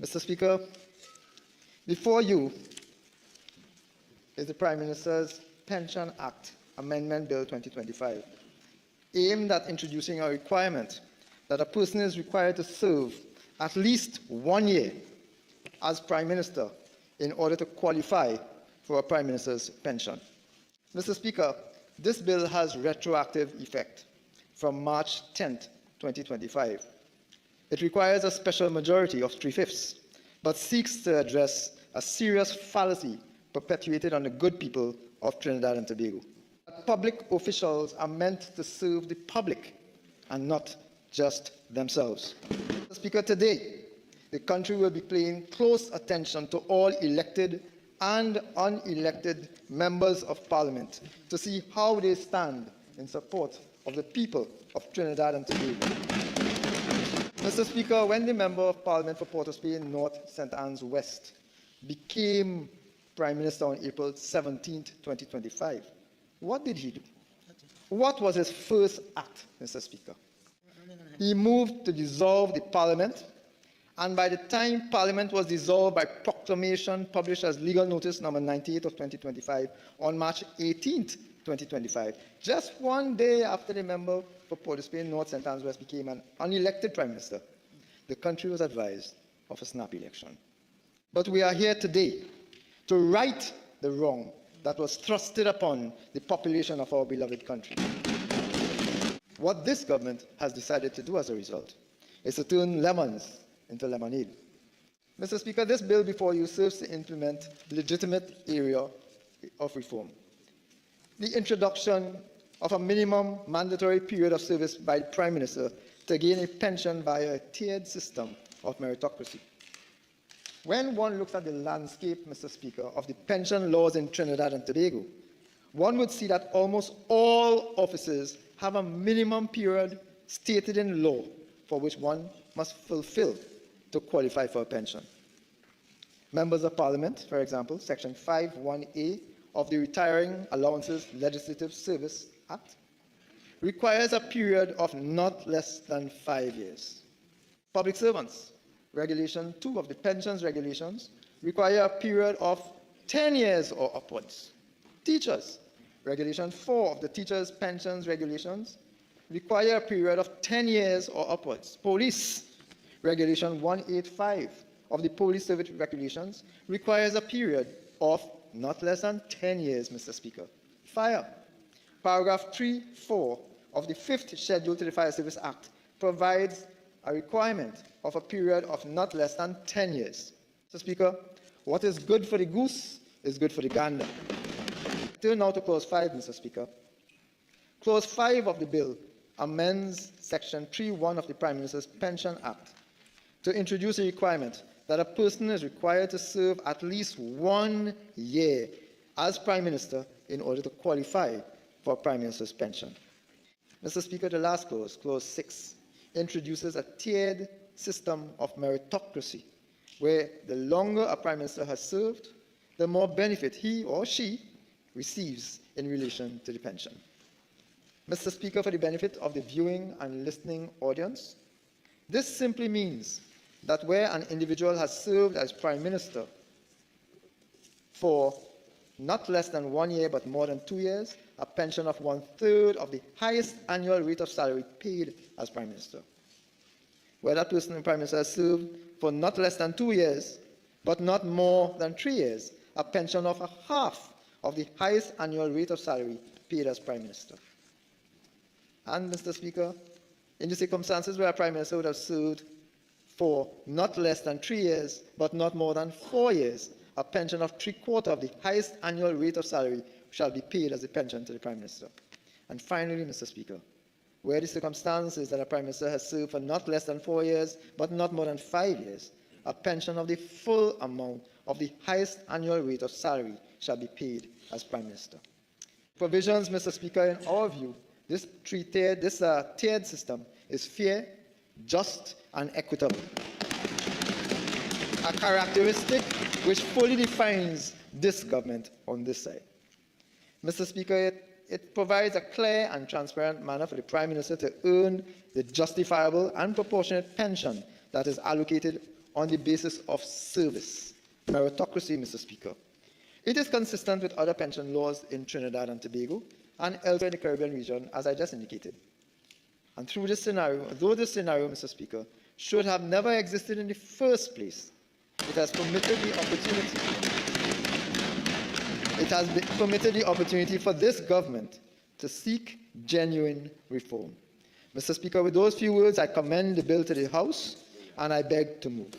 Mr. Speaker, before you is the Prime Minister's Pension Act Amendment Bill 2025, aimed at introducing a requirement that a person is required to serve at least 1 year as Prime Minister in order to qualify for a Prime Minister's pension. Mr. Speaker, this bill has retroactive effect from March 10, 2025. It requires a special majority of 3/5, but seeks to address a serious fallacy perpetuated on the good people of Trinidad and Tobago. Public officials are meant to serve the public and not just themselves. Mr. Speaker, today, the country will be paying close attention to all elected and unelected members of Parliament to see how they stand in support of the people of Trinidad and Tobago. Mr. Speaker, when the Member of Parliament for Port of Spain North St. Anne's West became Prime Minister on April 17, 2025, what did he do? What was his first act, Mr. Speaker? He moved to dissolve the Parliament, and by the time Parliament was dissolved by proclamation published as Legal Notice number 98 of 2025 on March 18, 2025, just 1 day after the member for Port of Spain North St. Anne's West became an unelected Prime Minister, the country was advised of a snap election. But we are here today to right the wrong that was thrusted upon the population of our beloved country. What this government has decided to do as a result is to turn lemons into lemonade. Mr. Speaker, this bill before you serves to implement legitimate area of reform. The introduction of a minimum mandatory period of service by the Prime Minister to gain a pension via a tiered system of meritocracy. When one looks at the landscape, Mr. Speaker, of the pension laws in Trinidad and Tobago, one would see that almost all offices have a minimum period stated in law for which one must fulfill to qualify for a pension. Members of Parliament, for example, Section 5(1)(a) of the Retiring Allowances Legislative Service Act, requires a period of not less than 5 years. Public servants, Regulation 2 of the Pensions Regulations, require a period of 10 years or upwards. Teachers, Regulation 4 of the Teachers' Pensions Regulations, require a period of 10 years or upwards. Police, Regulation 185 of the Police Service Regulations, requires a period of not less than 10 years, Mr. Speaker. Fire, Paragraph 3(4) of the 5th Schedule to the Fire Service Act provides a requirement of a period of not less than 10 years. Mr. Speaker, what is good for the goose is good for the gander. Turn now to Clause 5, Mr. Speaker. Clause 5 of the bill amends Section 3(1) of the Prime Minister's Pension Act to introduce a requirement that a person is required to serve at least 1 year as Prime Minister in order to qualify for a Prime Minister's pension. Mr. Speaker, the last clause, Clause 6, introduces a tiered system of meritocracy, where the longer a Prime Minister has served, the more benefit he or she receives in relation to the pension. Mr. Speaker, for the benefit of the viewing and listening audience, this simply means that where an individual has served as Prime Minister for not less than 1 year but more than 2 years, a pension of 1/3 of the highest annual rate of salary paid as Prime Minister. Where that person in Prime Minister has served for not less than 2 years but not more than 3 years, a pension of 1/2 of the highest annual rate of salary paid as Prime Minister. And, Mr. Speaker, in the circumstances where a Prime Minister would have served for not less than 3 years but not more than 4 years, a pension of 3/4 of the highest annual rate of salary shall be paid as a pension to the Prime Minister. And finally, Mr. Speaker, where the circumstance is that a Prime Minister has served for not less than 4 years but not more than 5 years, a pension of the full amount of the highest annual rate of salary shall be paid as Prime Minister. Provisions, Mr. Speaker, in our view, this tiered system is fair, just, and equitable, a characteristic which fully defines this government on this side. Mr. Speaker, it provides a clear and transparent manner for the Prime Minister to earn the justifiable and proportionate pension that is allocated on the basis of service. Meritocracy, Mr. Speaker. It is consistent with other pension laws in Trinidad and Tobago and elsewhere in the Caribbean region, as I just indicated. And though this scenario, Mr. Speaker, should have never existed in the first place, it has permitted the opportunity for this government to seek genuine reform. Mr. Speaker, with those few words, I commend the bill to the House, and I beg to move.